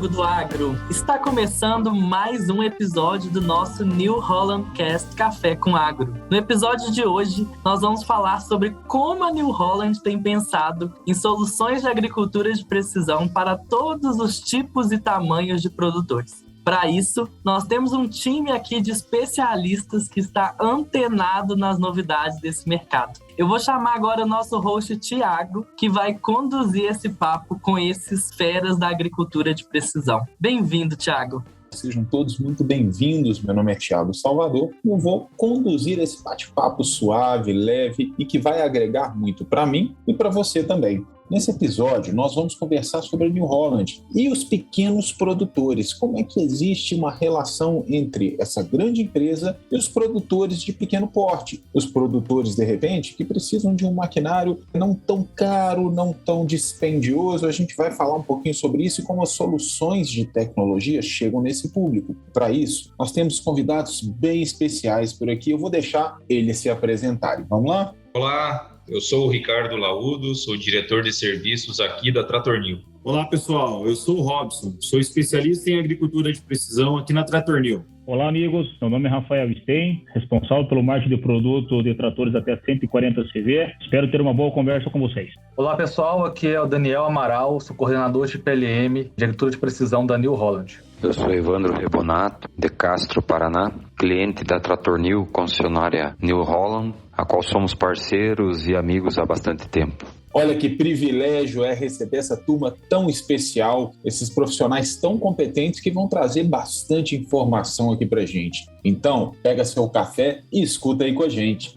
amigo do agro! Está começando mais um episódio do nosso New Holland Cast Café com Agro. No episódio de hoje, nós vamos falar sobre como a New Holland tem pensado em soluções de agricultura de precisão para todos os tipos e tamanhos de produtores. Para isso, nós temos um time aqui de especialistas que está antenado nas novidades desse mercado. Eu vou chamar agora o nosso host, Thiago, que vai conduzir esse papo com esses feras da agricultura de precisão. Bem-vindo, Thiago. Sejam todos muito bem-vindos. Meu nome é Thiago Salvador e eu vou conduzir esse bate-papo suave, leve e que vai agregar muito para mim e para você também. Nesse episódio, nós vamos conversar sobre a New Holland e os pequenos produtores. Como é que existe uma relação entre essa grande empresa e os produtores de pequeno porte? Os produtores, de repente, que precisam de um maquinário não tão caro, não tão dispendioso. A gente vai falar um pouquinho sobre isso e como as soluções de tecnologia chegam nesse público. Para isso, nós temos convidados bem especiais por aqui. Eu vou deixar eles se apresentarem. Vamos lá? Olá! Eu sou o Ricardo Laudo, sou diretor de serviços aqui da Trator New. Olá, pessoal. Eu sou o Robson, sou especialista em agricultura de precisão aqui na Trator New. Olá, amigos. Meu nome é Rafael Stein, responsável pelo marketing de produto de tratores até 140 CV. Espero ter uma boa conversa com vocês. Olá, pessoal. Aqui é o Daniel Amaral, sou coordenador de PLM de agricultura de precisão da New Holland. Eu sou Evandro Rebonato, de Castro, Paraná, cliente da Trator New, concessionária New Holland, a qual somos parceiros e amigos há bastante tempo. Olha que privilégio é receber essa turma tão especial, esses profissionais tão competentes que vão trazer bastante informação aqui pra gente. Então, pega seu café e escuta aí com a gente.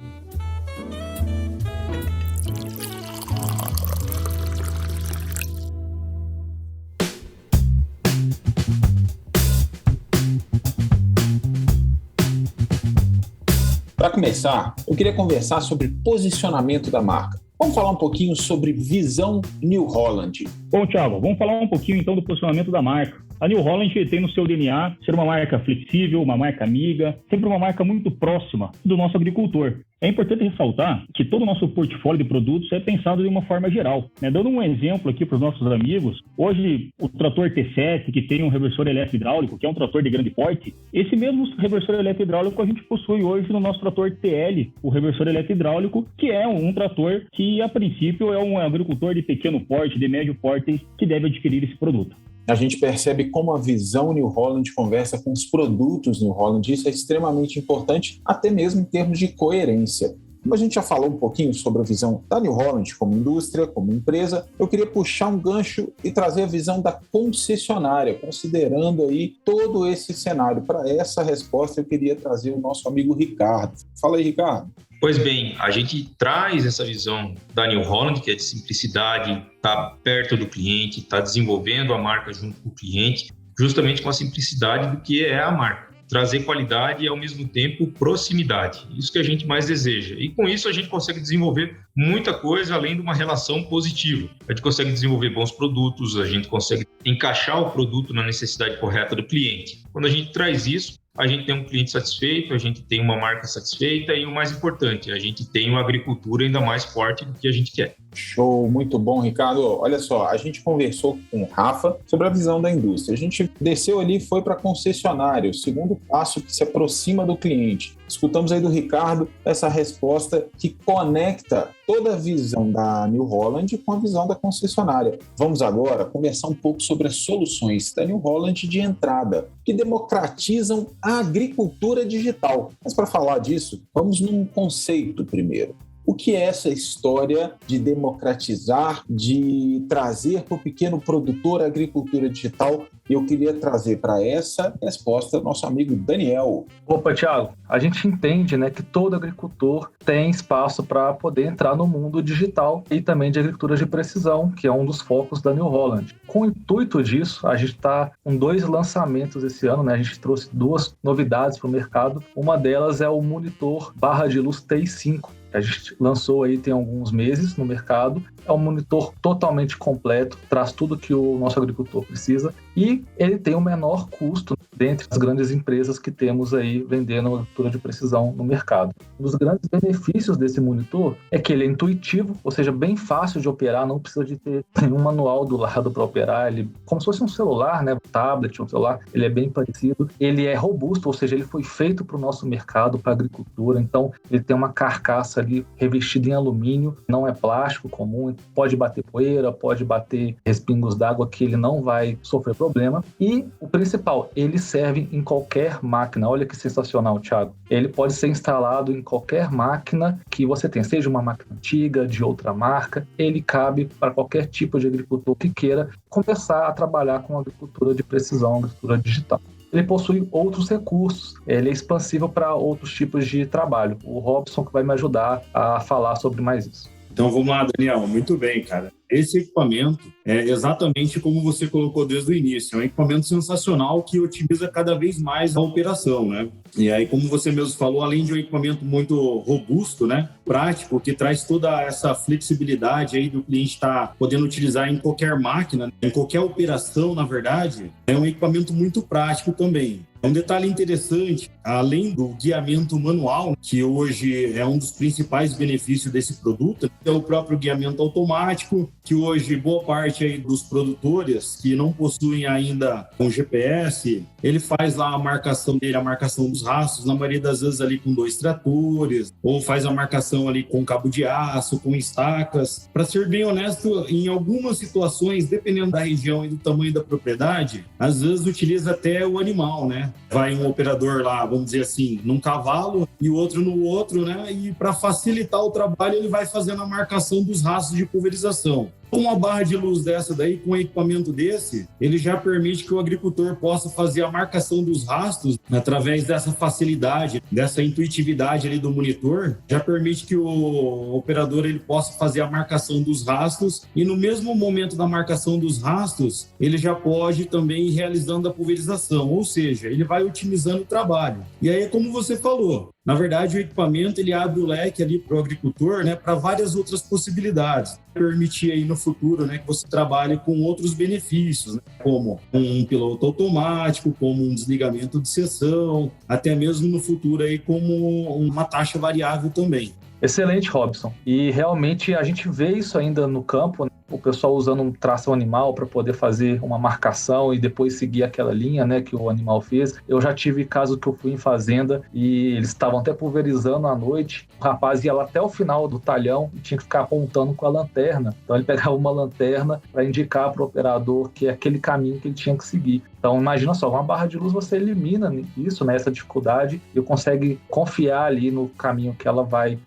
Para começar, eu queria conversar sobre posicionamento da marca. Vamos falar um pouquinho sobre visão New Holland. Bom, Thiago, vamos falar um pouquinho então do posicionamento da marca. A New Holland tem no seu DNA ser uma marca flexível, uma marca amiga, sempre uma marca muito próxima do nosso agricultor. É importante ressaltar que todo o nosso portfólio de produtos é pensado de uma forma geral. Dando um exemplo aqui para os nossos amigos, hoje o trator T7, que tem um reversor elétrico hidráulico, que é um trator de grande porte, esse mesmo reversor elétrico hidráulico a gente possui hoje no nosso trator TL, o reversor elétrico hidráulico, que é um trator que a princípio é um agricultor de pequeno porte, de médio porte, que deve adquirir esse produto. A gente percebe como a visão New Holland conversa com os produtos New Holland. Isso é extremamente importante, até mesmo em termos de coerência. Como a gente já falou um pouquinho sobre a visão da New Holland como indústria, como empresa, eu queria puxar um gancho e trazer a visão da concessionária, considerando aí todo esse cenário. Para essa resposta, eu queria trazer o nosso amigo Ricardo. Fala aí, Ricardo. Pois bem, a gente traz essa visão da New Holland, que é de simplicidade, está perto do cliente, está desenvolvendo a marca junto com o cliente, justamente com a simplicidade do que é a marca. Trazer qualidade e, ao mesmo tempo, proximidade. Isso que a gente mais deseja. E, com isso, a gente consegue desenvolver muita coisa além de uma relação positiva. A gente consegue desenvolver bons produtos, a gente consegue encaixar o produto na necessidade correta do cliente. Quando a gente traz isso, a gente tem um cliente satisfeito, a gente tem uma marca satisfeita e, o mais importante, a gente tem uma agricultura ainda mais forte do que a gente quer. Show, muito bom, Ricardo. Olha só, a gente conversou com o Rafa sobre a visão da indústria. A gente desceu ali e foi para a concessionária, o segundo passo que se aproxima do cliente. Escutamos aí do Ricardo essa resposta que conecta toda a visão da New Holland com a visão da concessionária. Vamos agora conversar um pouco sobre as soluções da New Holland de entrada, que democratizam a agricultura digital. Mas para falar disso, vamos num conceito primeiro. O que é essa história de democratizar, de trazer para o pequeno produtor a agricultura digital? Eu queria trazer para essa resposta nosso amigo Daniel. Opa, Thiago, a gente entende, que todo agricultor tem espaço para poder entrar no mundo digital e também de agricultura de precisão, que é um dos focos da New Holland. Com o intuito disso, a gente está com 2 lançamentos esse ano, A gente trouxe 2 novidades para o mercado. Uma delas é o monitor barra de luz TI5, que a gente lançou aí tem alguns meses no mercado. É um monitor totalmente completo, traz tudo que o nosso agricultor precisa. e ele tem o menor custo dentre as grandes empresas que temos aí vendendo agricultura de precisão no mercado. Um dos grandes benefícios desse monitor é que ele é intuitivo, ou seja, bem fácil de operar, não precisa de ter nenhum manual do lado para operar, ele como se fosse um celular, né, um tablet, um celular, ele é bem parecido, ele é robusto, ou seja, ele foi feito para o nosso mercado, para a agricultura, então ele tem uma carcaça ali revestida em alumínio, não é plástico comum, pode bater poeira, pode bater respingos d'água que ele não vai sofrer problema, e o principal, ele serve em qualquer máquina. Olha que sensacional, Thiago. Ele pode ser instalado em qualquer máquina que você tem, seja uma máquina antiga, de outra marca, ele cabe para qualquer tipo de agricultor que queira começar a trabalhar com agricultura de precisão, agricultura digital. Ele possui outros recursos, ele é expansível para outros tipos de trabalho. O Robson que vai me ajudar a falar sobre mais isso. Então vamos lá, Daniel. Muito bem, cara. Esse equipamento é exatamente como você colocou desde o início. É um equipamento sensacional que otimiza cada vez mais a operação, né? E aí, como você mesmo falou, além de um equipamento muito robusto, né? Prático, que traz toda essa flexibilidade aí do cliente estar podendo utilizar em qualquer máquina, em qualquer operação, na verdade, é um equipamento muito prático também. Um detalhe interessante, além do guiamento manual, que hoje é um dos principais benefícios desse produto, é o próprio guiamento automático, que hoje boa parte aí dos produtores que não possuem ainda um GPS, ele faz lá a marcação dele, a marcação dos rastros, na maioria das vezes ali com 2 tratores, ou faz a marcação ali com cabo de aço, com estacas. Para ser bem honesto, em algumas situações, dependendo da região e do tamanho da propriedade, às vezes utiliza até o animal, né? Vai um operador lá, vamos dizer assim, num cavalo e o outro no outro, né? E para facilitar o trabalho, ele vai fazendo a marcação dos rastros de pulverização. Com uma barra de luz dessa daí, com um equipamento desse, ele já permite que o agricultor possa fazer a marcação dos rastros através dessa facilidade, dessa intuitividade ali do monitor, já permite que o operador ele possa fazer a marcação dos rastros e no mesmo momento da marcação dos rastros, ele já pode também ir realizando a pulverização, ou seja, ele vai otimizando o trabalho. E aí, como você falou, na verdade, o equipamento ele abre o leque ali para o agricultor, né, para várias outras possibilidades. Permitir aí no futuro, né, que você trabalhe com outros benefícios, né, como um piloto automático, como um desligamento de seção, até mesmo no futuro aí como uma taxa variável também. Excelente, Robson. E realmente a gente vê isso ainda no campo, né? O pessoal usando um tração animal para poder fazer uma marcação e depois seguir aquela linha, né, que o animal fez. Eu já tive caso que eu fui em fazenda e eles estavam até pulverizando à noite. O rapaz ia lá até o final do talhão e tinha que ficar apontando com a lanterna. Então ele pegava uma lanterna para indicar para o operador que é aquele caminho que ele tinha que seguir. Então imagina só, uma barra de luz você elimina isso, né, essa dificuldade e consegue confiar ali no caminho que ela vai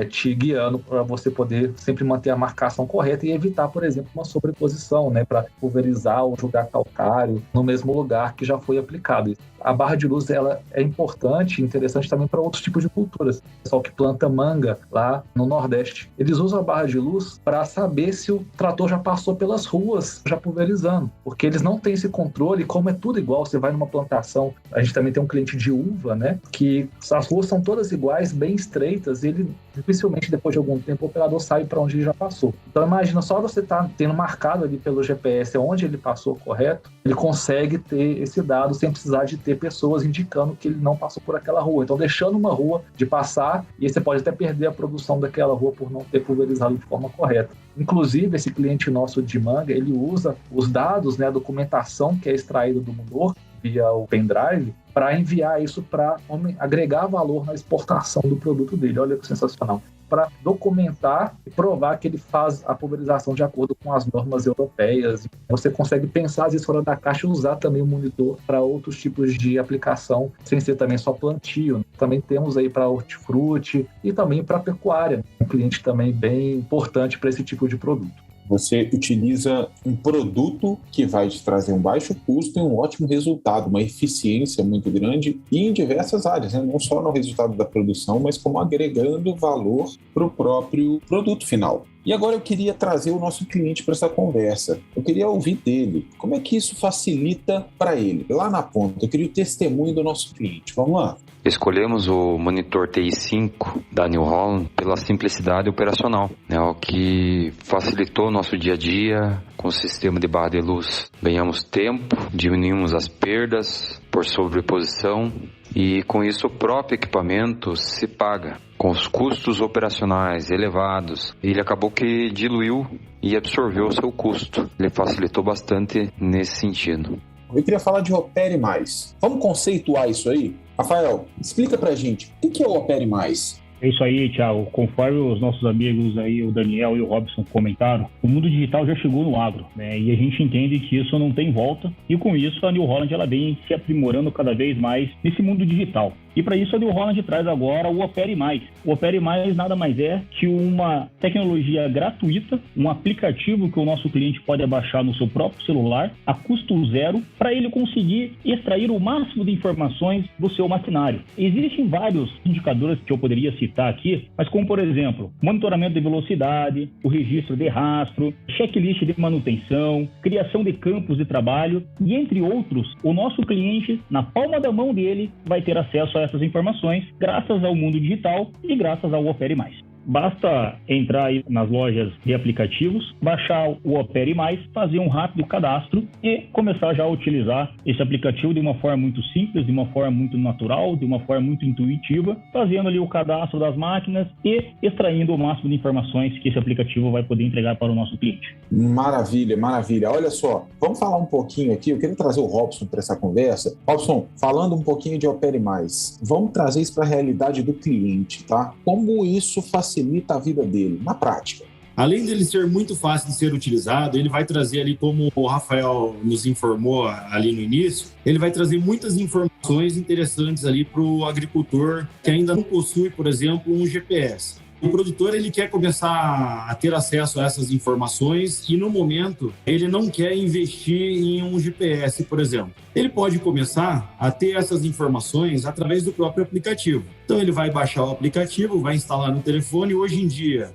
te guiando para você poder sempre manter a marcação correta e evitar, por exemplo, uma sobreposição, né, para pulverizar ou jogar calcário no mesmo lugar que já foi aplicado. A barra de luz ela é importante e interessante também para outros tipos de culturas. O pessoal que planta manga lá no Nordeste, eles usam a barra de luz para saber se o trator já passou pelas ruas, já pulverizando, porque eles não têm esse controle, como é tudo igual, você vai numa plantação, a gente também tem um cliente de uva, né, que as ruas são todas iguais, bem estreitas, e ele dificilmente depois de algum tempo o operador sabe para onde ele já passou. Então imagina, só você tá tendo marcado ali pelo GPS onde ele passou correto, ele consegue ter esse dado sem precisar de ter pessoas indicando que ele não passou por aquela rua. Então deixando uma rua de passar, e aí você pode até perder a produção daquela rua por não ter pulverizado de forma correta. Inclusive, esse cliente nosso de manga, ele usa os dados, né, a documentação que é extraída do monitor via o pendrive, para enviar isso para agregar valor na exportação do produto dele. Olha que sensacional. Para documentar e provar que ele faz a pulverização de acordo com as normas europeias. Você consegue pensar às vezes fora da caixa e usar também o monitor para outros tipos de aplicação, sem ser também só plantio. Também temos aí para hortifruti e também para pecuária, um cliente também bem importante para esse tipo de produto. Você utiliza um produto que vai te trazer um baixo custo e um ótimo resultado, uma eficiência muito grande e em diversas áreas, né? Não só no resultado da produção, mas como agregando valor para o próprio produto final. E agora eu queria trazer o nosso cliente para essa conversa. Eu queria ouvir dele. Como é que isso facilita para ele? Lá na ponta, eu queria o testemunho do nosso cliente. Vamos lá. Escolhemos o monitor TI5 da New Holland pela simplicidade operacional, o que facilitou o nosso dia a dia com o sistema de barra de luz. Ganhamos tempo, diminuímos as perdas por sobreposição e com isso o próprio equipamento se paga. Com os custos operacionais elevados, ele acabou que diluiu e absorveu o seu custo. Ele facilitou bastante nesse sentido. Eu queria falar de Opere Mais. Vamos conceituar isso aí? Rafael, explica pra gente, o que é o Opere Mais? É isso aí, Thiago. Conforme os nossos amigos aí, o Daniel e o Robson comentaram, o mundo digital já chegou no agro, né? E a gente entende que isso não tem volta. E com isso, a New Holland ela vem se aprimorando cada vez mais nesse mundo digital. E para isso a New Holland traz agora o Opere Mais. O Opere Mais nada mais é que uma tecnologia gratuita, um aplicativo que o nosso cliente pode baixar no seu próprio celular, a custo zero, para ele conseguir extrair o máximo de informações do seu maquinário. Existem vários indicadores que eu poderia citar aqui, mas como por exemplo, monitoramento de velocidade, o registro de rastro, checklist de manutenção, criação de campos de trabalho e entre outros, o nosso cliente, na palma da mão dele, vai ter acesso a essas informações graças ao mundo digital e graças ao Opere Mais. Basta entrar aí nas lojas de aplicativos, baixar o Opere Mais, fazer um rápido cadastro e começar já a utilizar esse aplicativo de uma forma muito simples, de uma forma muito natural, de uma forma muito intuitiva, fazendo ali o cadastro das máquinas e extraindo o máximo de informações que esse aplicativo vai poder entregar para o nosso cliente. Maravilha, maravilha. Olha só, vamos falar um pouquinho aqui, eu queria trazer o Robson para essa conversa. Robson, falando um pouquinho de Opere Mais, vamos trazer isso para a realidade do cliente, tá? Como isso facilita a vida dele, na prática. Além dele ser muito fácil de ser utilizado, ele vai trazer ali, como o Rafael nos informou ali no início, ele vai trazer muitas informações interessantes ali para o agricultor que ainda não possui, por exemplo, um GPS. O produtor ele quer começar a ter acesso a essas informações e, no momento, ele não quer investir em um GPS, por exemplo. Ele pode começar a ter essas informações através do próprio aplicativo. Então, ele vai baixar o aplicativo, vai instalar no telefone. Hoje em dia,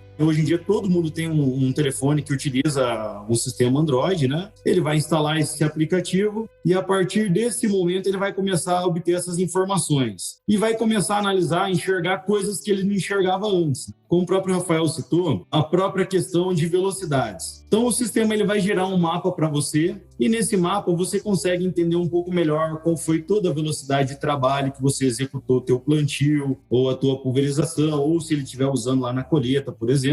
todo mundo tem um telefone que utiliza um sistema Android, né? Ele vai instalar esse aplicativo e, a partir desse momento, ele vai começar a obter essas informações. E vai começar a analisar, enxergar coisas que ele não enxergava antes. Como o próprio Rafael citou, a própria questão de velocidades. Então, o sistema ele vai gerar um mapa para você e, nesse mapa, você consegue entender um pouco melhor qual foi toda a velocidade de trabalho que você executou o teu plantio ou a tua pulverização, ou se ele estiver usando lá na colheita, por exemplo.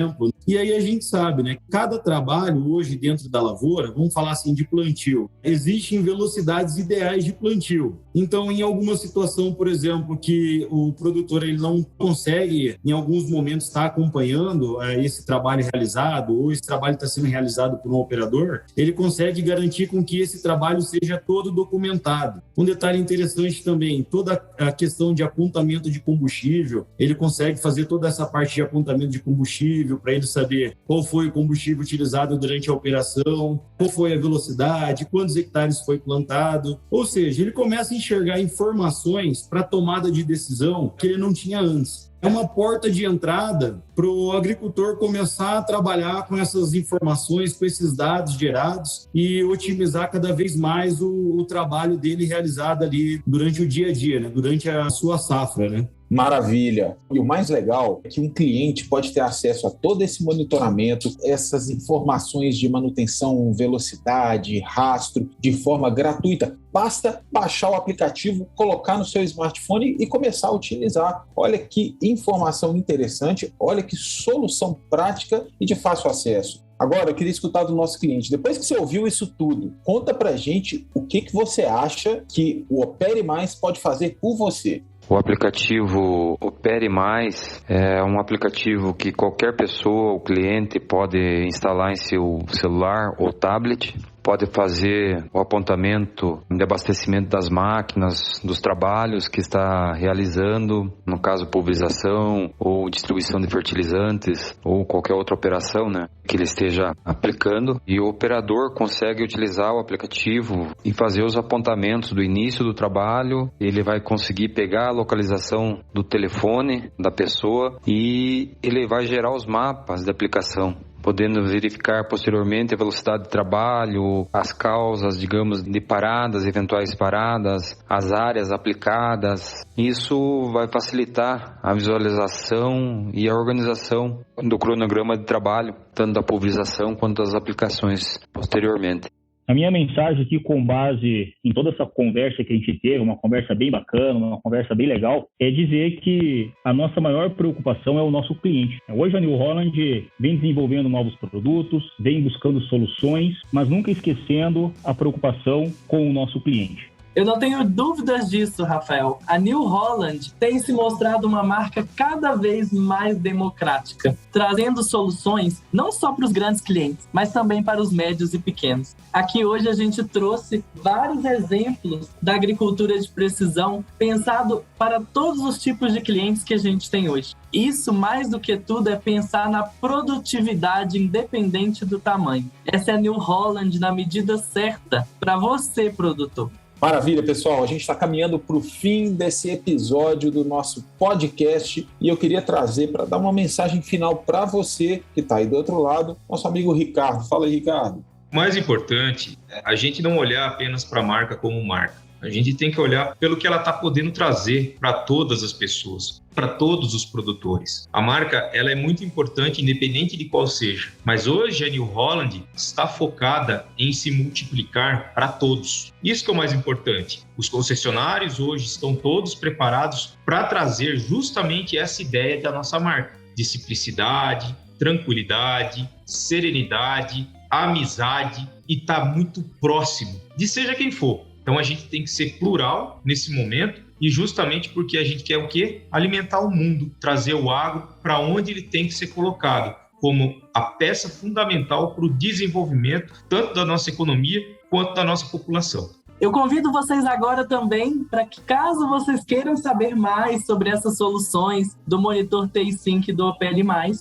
E aí a gente sabe, né? Cada trabalho hoje dentro da lavoura, vamos falar assim de plantio, existem velocidades ideais de plantio. Então, em alguma situação, por exemplo, que o produtor ele não consegue, em alguns momentos, estar acompanhando esse trabalho realizado, ou esse trabalho está sendo realizado por um operador, ele consegue garantir com que esse trabalho seja todo documentado. Um detalhe interessante também, toda a questão de apontamento de combustível, ele consegue fazer toda essa parte de apontamento de combustível para ele saber qual foi o combustível utilizado durante a operação, qual foi a velocidade, quantos hectares foi plantado. Ou seja, ele começa a enxergar informações para tomada de decisão que ele não tinha antes. É uma porta de entrada para o agricultor começar a trabalhar com essas informações, com esses dados gerados e otimizar cada vez mais o trabalho dele realizado ali durante o dia a dia, né? Durante a sua safra, né? Maravilha. E o mais legal é que um cliente pode ter acesso a todo esse monitoramento, essas informações de manutenção, velocidade, rastro, de forma gratuita. Basta baixar o aplicativo, colocar no seu smartphone e começar a utilizar. Olha que informação interessante, olha que solução prática e de fácil acesso. Agora, eu queria escutar do nosso cliente. Depois que você ouviu isso tudo, conta pra gente o que você acha que o Opere Mais pode fazer por você. O aplicativo Opere Mais é um aplicativo que qualquer pessoa, o cliente, pode instalar em seu celular ou tablet. Pode fazer o apontamento de abastecimento das máquinas, dos trabalhos que está realizando, no caso pulverização ou distribuição de fertilizantes ou qualquer outra operação, né, que ele esteja aplicando. E o operador consegue utilizar o aplicativo e fazer os apontamentos do início do trabalho. Ele vai conseguir pegar a localização do telefone da pessoa e ele vai gerar os mapas de aplicação. podendo verificar posteriormente a velocidade de trabalho, as causas, digamos, de paradas, eventuais paradas, as áreas aplicadas. Isso vai facilitar a visualização e a organização do cronograma de trabalho, tanto da pulverização quanto das aplicações posteriormente. A minha mensagem aqui, com base em toda essa conversa que a gente teve, uma conversa bem bacana, uma conversa bem legal, é dizer que a nossa maior preocupação é o nosso cliente. Hoje a New Holland vem desenvolvendo novos produtos, vem buscando soluções, mas nunca esquecendo a preocupação com o nosso cliente. Eu não tenho dúvidas disso, Rafael. A New Holland tem se mostrado uma marca cada vez mais democrática, trazendo soluções não só para os grandes clientes, mas também para os médios e pequenos. Aqui hoje a gente trouxe vários exemplos da agricultura de precisão pensado para todos os tipos de clientes que a gente tem hoje. Isso, mais do que tudo, é pensar na produtividade independente do tamanho. Essa é a New Holland na medida certa para você, produtor. Maravilha, pessoal. A gente está caminhando para o fim desse episódio do nosso podcast e eu queria trazer para dar uma mensagem final para você que está aí do outro lado, nosso amigo Ricardo. Fala aí, Ricardo. O mais importante é a gente não olhar apenas para a marca como marca. A gente tem que olhar pelo que ela está podendo trazer para todas as pessoas, para todos os produtores. A marca ela é muito importante, independente de qual seja. Mas hoje a New Holland está focada em se multiplicar para todos. Isso que é o mais importante. Os concessionários hoje estão todos preparados para trazer justamente essa ideia da nossa marca, de simplicidade, tranquilidade, serenidade, amizade e estar muito próximo de seja quem for. Então a gente tem que ser plural nesse momento e justamente porque a gente quer o quê? Alimentar o mundo, trazer o agro para onde ele tem que ser colocado, como a peça fundamental para o desenvolvimento tanto da nossa economia quanto da nossa população. Eu convido vocês agora também para que, caso vocês queiram saber mais sobre essas soluções do monitor TI Sync do OPL+,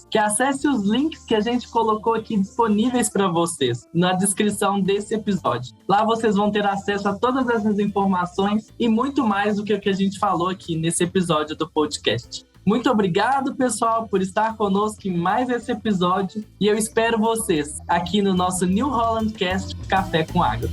que acesse os links que a gente colocou aqui disponíveis para vocês na descrição desse episódio. Lá vocês vão ter acesso a todas essas informações e muito mais do que o que a gente falou aqui nesse episódio do podcast. Muito obrigado, pessoal, por estar conosco em mais esse episódio e eu espero vocês aqui no nosso New Holland Cast Café com Agro.